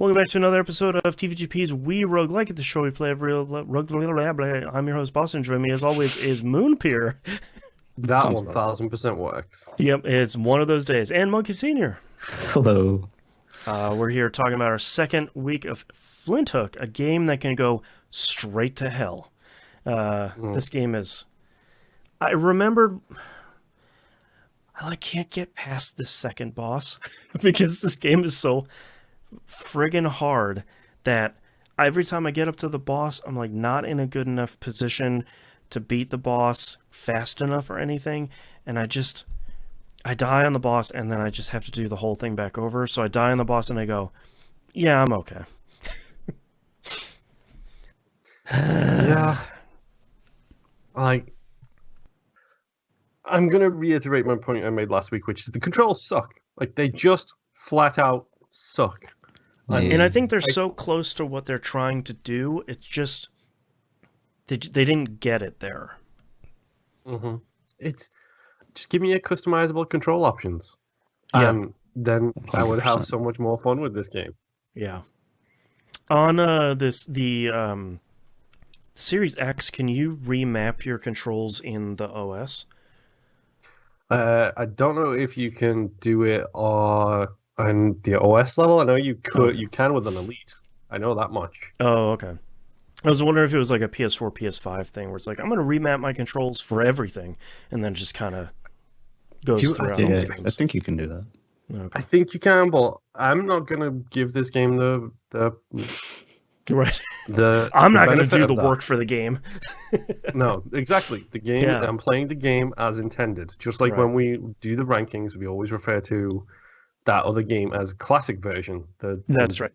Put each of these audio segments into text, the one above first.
Welcome back to another episode of TVGP's We Roguelike, the show we play every Roguelike. I'm your host, Boston. Joining me, as always, is Moonpeer. That Sounds about 1000% works. Yep, it's one of those days. And Monkey Senior. Hello. We're here talking about our second week of Flinthook, a game that can go straight to hell. This game is... I remembered... I can't get past this second boss because this game is so friggin' hard that every time I get up to the boss, I'm like not in a good enough position to beat the boss fast enough or anything, and I die on the boss, and then I just have to do the whole thing back over. So I die on the boss, and I go, yeah, I'm okay. Yeah. I'm going to reiterate my point I made last week, which is the controls suck. Like, they just flat out suck. And I think they're so close to what they're trying to do, it's just... They didn't get it there. Mm-hmm. It's... Just give me a customizable control options. Yeah. And then I would have 100%. so much more fun with this game. Yeah. On the Series X, can you remap your controls in the OS? I don't know if you can do it on the OS level. I know you could. Okay. You can with an Elite. I know that much. Oh, okay. I was wondering if it was like a PS4, PS5 thing where it's like, I'm going to remap my controls for everything, and then just kind of goes throughout. Yeah, I think you can do that. Okay. I think you can, but I'm not gonna give this game the Right. I'm not going to do the work for the game. No, exactly. The game. Yeah. I'm playing the game as intended. Just like Right. when we do the rankings, we always refer to that other game as classic version. That's right.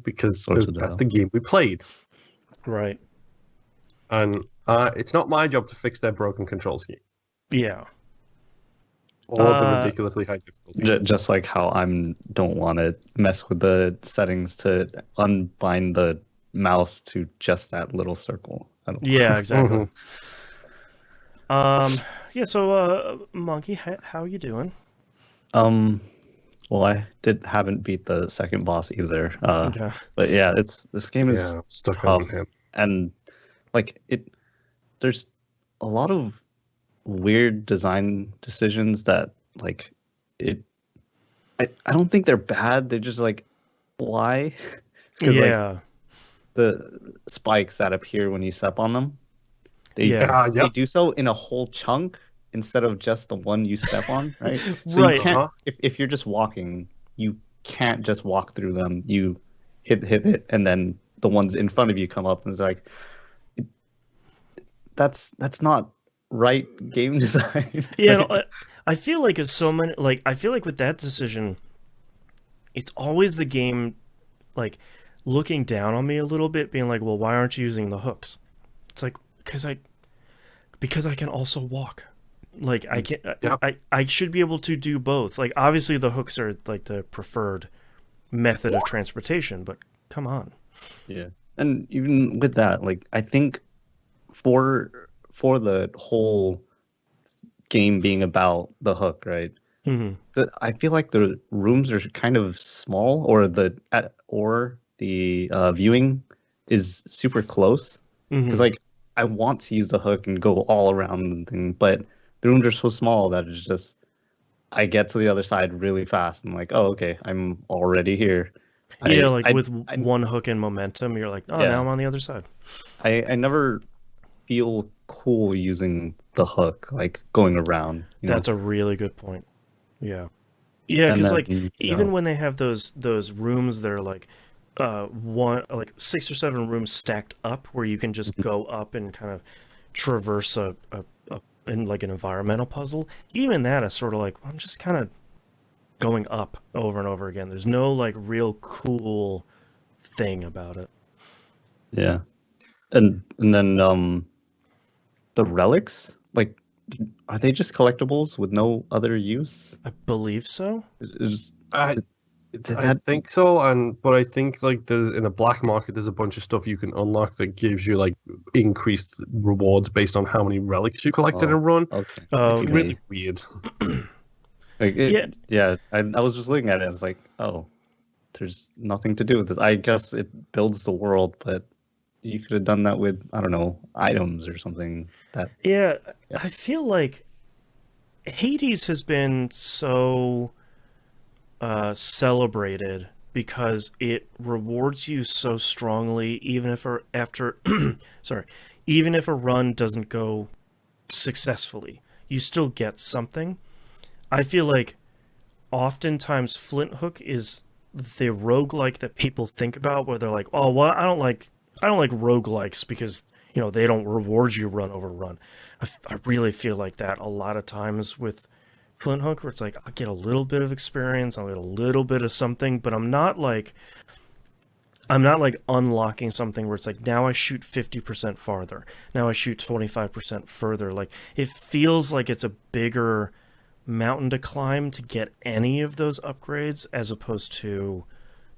Because Sorts of that's that. the game we played, Right. and it's not my job to fix their broken control scheme Yeah. or the ridiculously high difficulty. Just like how don't want to mess with the settings to unbind the mouse to just that little circle. Yeah, exactly. Mhm. Yeah, so, Monkey, how you doing? Well, I haven't beat the second boss either. Okay. But yeah, this game is Yeah, stuck tough, on him. and like there's a lot of weird design decisions that like it. I don't think they're bad. They're just like, why? 'Cause, like, Yeah. the spikes that appear when you step on them, they Yeah. they do so in a whole chunk instead of just the one you step on, right? So Right. you can't Uh-huh. if you're just walking, you can't just walk through them. You hit it, and then the ones in front of you come up, and it's like that's not right game design. Yeah, right? no, I feel like it's so many. Like, I feel like with that decision, it's always the game, like, looking down on me a little bit, being like, "Well, why aren't you using the hooks?" It's like because I can also walk. Like, I can. Yep. I should be able to do both. Like, obviously, the hooks are like the preferred method of transportation, but come on. Yeah, and even with that, like I think for the whole game being about the hook, right? Hmm. I feel like the rooms are kind of small, or the viewing is super close. Because like I want to use the hook and go all around the thing, but the rooms are so small that it's just I get to the other side really fast. I'm like, oh, okay, I'm already here. Yeah, I- like I- with I- one hook and momentum, you're like, oh, Yeah. now I'm on the other side. I never feel cool using the hook, like going around. That's a really good point. Yeah. Yeah, And because then, like you even know, when they have those rooms that are like one like 6 or 7 rooms stacked up where you can just go up and kind of traverse a in like an environmental puzzle, even that is sort of like I'm just kind of going up over and over again. There's no like real cool thing about it. yeah, and then the relics, like, are they just collectibles with no other use? I believe so. Is- I did I that- think so, but I think like there's in the black market there's a bunch of stuff you can unlock that gives you like increased rewards based on how many relics you collected Oh. and run. Okay. Oh, It's okay. really weird. Like, Yeah. yeah. I was just looking at it. I was like, oh, there's nothing to do with it. I guess it builds the world, but you could have done that with, I don't know, items or something. Yeah, I feel like Hades has been so celebrated because it rewards you so strongly, even if even if a run doesn't go successfully, you still get something. I feel like oftentimes Flinthook is the roguelike that people think about, where they're like, oh, well, I don't like roguelikes because, you know, they don't reward you run over run. I really feel like that a lot of times with Flinthook, where it's like, I'll get a little bit of experience, I'll get a little bit of something, but I'm not like unlocking something where it's like, now I shoot 50% farther, now I shoot 25% further. Like, it feels like it's a bigger mountain to climb to get any of those upgrades, as opposed to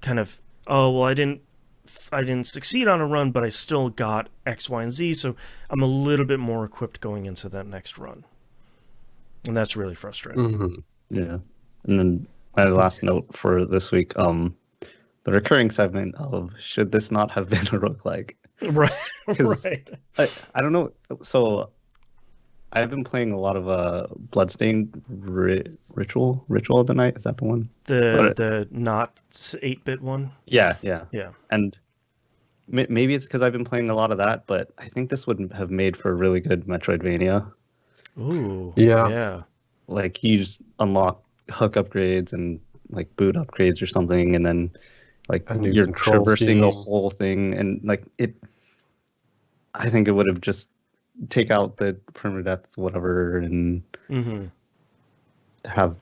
kind of, oh, well, I didn't succeed on a run, but I still got X, Y, and Z, so I'm a little bit more equipped going into that next run. And that's really frustrating. Mm-hmm. Yeah. And then my last note for this week, the recurring segment of should this not have been a roguelike? Right. Right. I don't know. So I've been playing a lot of Bloodstained Ritual of the Night. Is that the one? The not 8-bit one? Yeah. Yeah. And maybe it's because I've been playing a lot of that, but I think this would have made for a really good Metroidvania. Ooh. Yeah. Like, you just unlock hook upgrades and like boot upgrades or something, and then like you're traversing the whole thing, and like I think it would have just take out the permadeaths, whatever, and have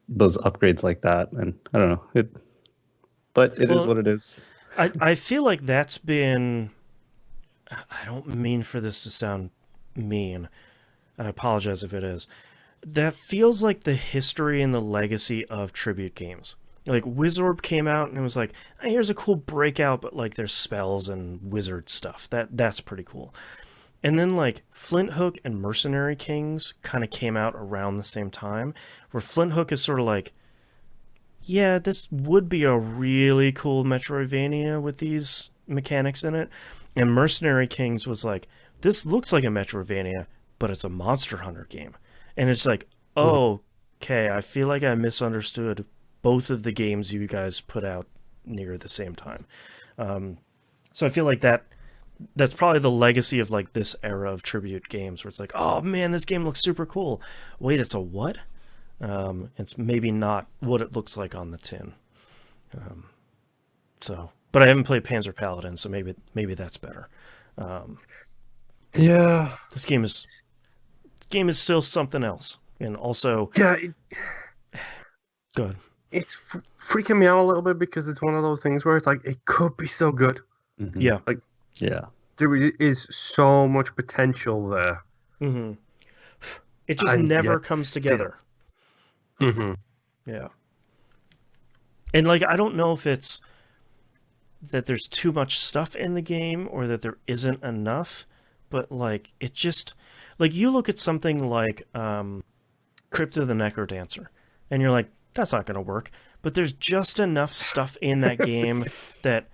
those upgrades like that. And I don't know but it is what it is. I feel like that's been, I don't mean for this to sound mean, I apologize if it is, that feels like the history and the legacy of tribute games. Like, Wizorb came out and it was like, hey, here's a cool breakout, but like there's spells and wizard stuff. That's pretty cool. And then like Flinthook and Mercenary Kings kind of came out around the same time, where Flinthook is sort of like, yeah, this would be a really cool Metroidvania with these mechanics in it. And Mercenary Kings was like, this looks like a Metroidvania, but it's a Monster Hunter game. And it's like, oh, okay, I feel like I misunderstood both of the games you guys put out near the same time. So I feel like that's probably the legacy of like this era of tribute games, where it's like, oh man, this game looks super cool. Wait, it's a what? It's maybe not what it looks like on the tin. But I haven't played Panzer Paladin, so maybe that's better. Yeah, this game is still something else, and also go ahead. It's freaking me out a little bit, because it's one of those things where it's like, it could be so good. Mm-hmm. Yeah, like yeah, there is so much potential there. Mm-hmm. It just never comes together. Mm-hmm. Yeah. And like, I don't know if it's that there's too much stuff in the game or that there isn't enough, but like, it just, like, you look at something like Crypt of the Necrodancer and you're like, that's not going to work. But there's just enough stuff in that game that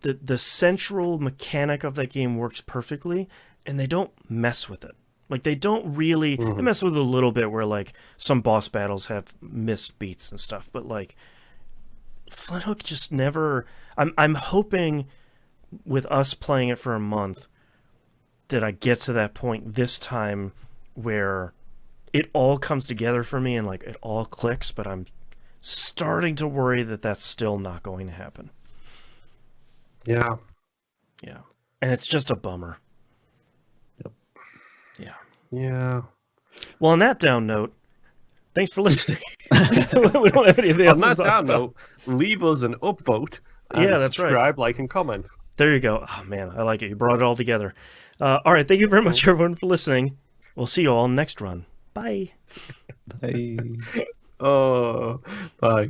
the central mechanic of that game works perfectly, and they don't mess with it. Like, they don't really they mess with it a little bit, where like some boss battles have missed beats and stuff, but like Flinthook just never. I'm hoping with us playing it for a month that I get to that point this time where it all comes together for me and like it all clicks, but I'm starting to worry that that's still not going to happen. Yeah. And it's just a bummer. Yeah. Well, on that down note, thanks for listening. We don't have anything else on to that talk down about. note, leave us an upvote. And Yeah, that's right. Subscribe, like, and comment. There you go. Oh man, I like it. You brought it all together. All right, thank you very much, everyone, for listening. We'll see you all next run. Bye. Bye. Oh, bye.